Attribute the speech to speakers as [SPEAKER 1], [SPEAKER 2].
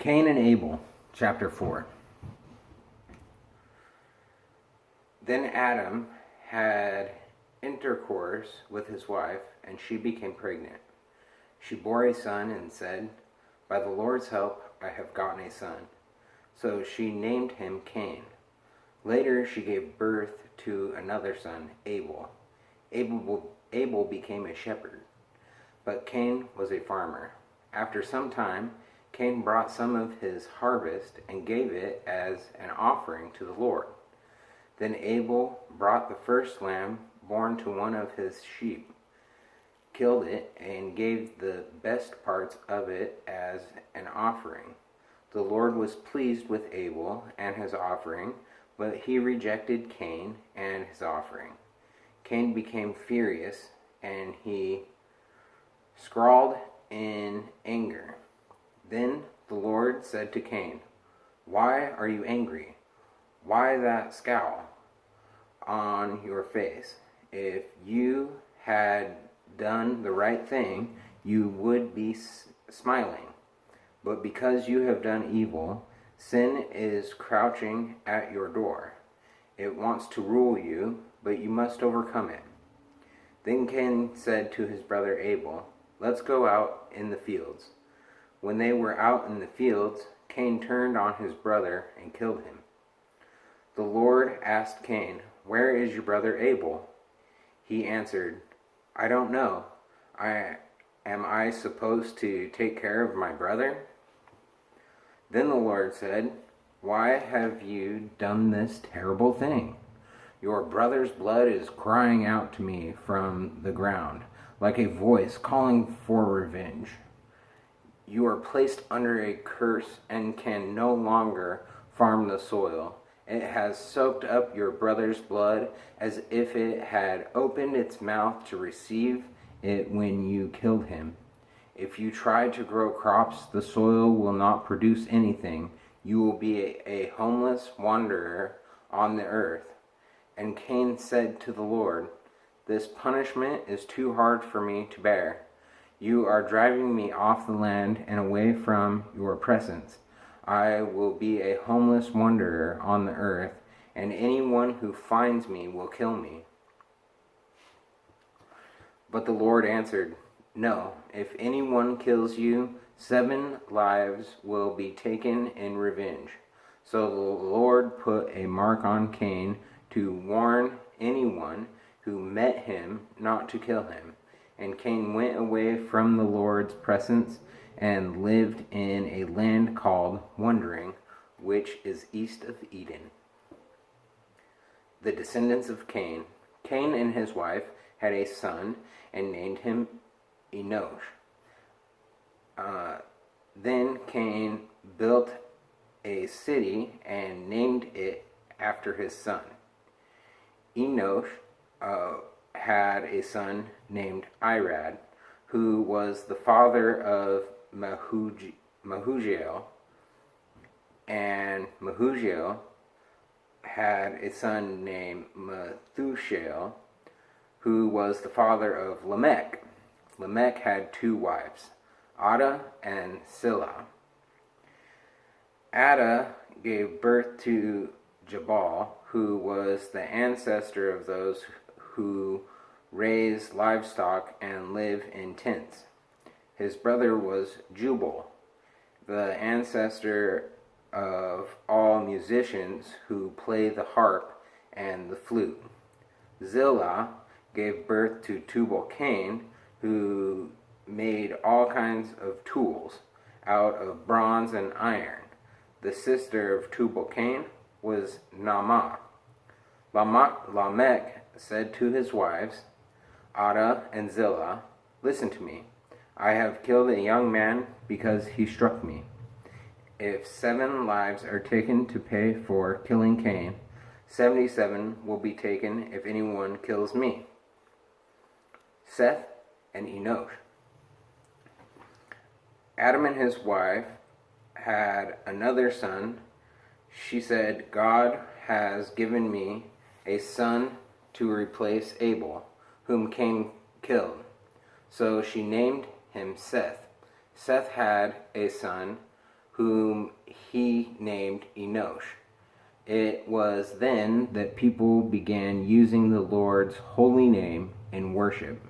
[SPEAKER 1] Cain and Abel, chapter 4. Then Adam had intercourse with his wife, and she became pregnant. She bore a son and said, "By the Lord's help I have gotten a son." So she named him Cain. Later she gave birth to another son, Abel. Abel became a shepherd, but Cain was a farmer. After some time, Cain brought some of his harvest and gave it as an offering to the Lord. Then Abel brought the first lamb born to one of his sheep, killed it, and gave the best parts of it as an offering. The Lord was pleased with Abel and his offering, but he rejected Cain and his offering. Cain became furious, and he scrawled in anger. Then the Lord said to Cain, "Why are you angry? Why that scowl on your face? If you had done the right thing, you would be smiling. But because you have done evil, sin is crouching at your door. It wants to rule you, but you must overcome it." Then Cain said to his brother Abel, "Let's go out in the fields." When they were out in the fields, Cain turned on his brother and killed him. The Lord asked Cain, "Where is your brother Abel?" He answered, "I don't know. Am I supposed to take care of my brother?" Then the Lord said, "Why have you done this terrible thing? Your brother's blood is crying out to me from the ground, like a voice calling for revenge. You are placed under a curse and can no longer farm the soil. It has soaked up your brother's blood as if it had opened its mouth to receive it when you killed him. If you try to grow crops, the soil will not produce anything. You will be a homeless wanderer on the earth." And Cain said to the Lord, "This punishment is too hard for me to bear. You are driving me off the land and away from your presence. I will be a homeless wanderer on the earth, and anyone who finds me will kill me." But the Lord answered, "No, if anyone kills you, 7 lives will be taken in revenge." So the Lord put a mark on Cain to warn anyone who met him not to kill him. And Cain went away from the Lord's presence and lived in a land called Wandering, which is east of Eden. The descendants of Cain. Cain and his wife had a son and named him Enosh. Then Cain built a city and named it after his son. Enosh had a son named Irad, who was the father of Mehujael, and Mehujael had a son named Methushael, who was the father of Lamech. Lamech had 2 wives, Ada and Zillah. Ada gave birth to Jabal, who was the ancestor of those who raise livestock and live in tents. His brother was Jubal, the ancestor of all musicians who play the harp and the flute. Zillah gave birth to Tubal-Cain, who made all kinds of tools out of bronze and iron. The sister of Tubal-Cain was Naamah. Lamech said to his wives, Ada and Zillah, "Listen to me. I have killed a young man because he struck me. If 7 lives are taken to pay for killing Cain, 77 will be taken if anyone kills me." Seth and Enosh. Adam and his wife had another son. She said, "God has given me a son to replace Abel, whom Cain killed." So she named him Seth. Seth had a son whom he named Enosh. It was then that people began using the Lord's holy name in worship.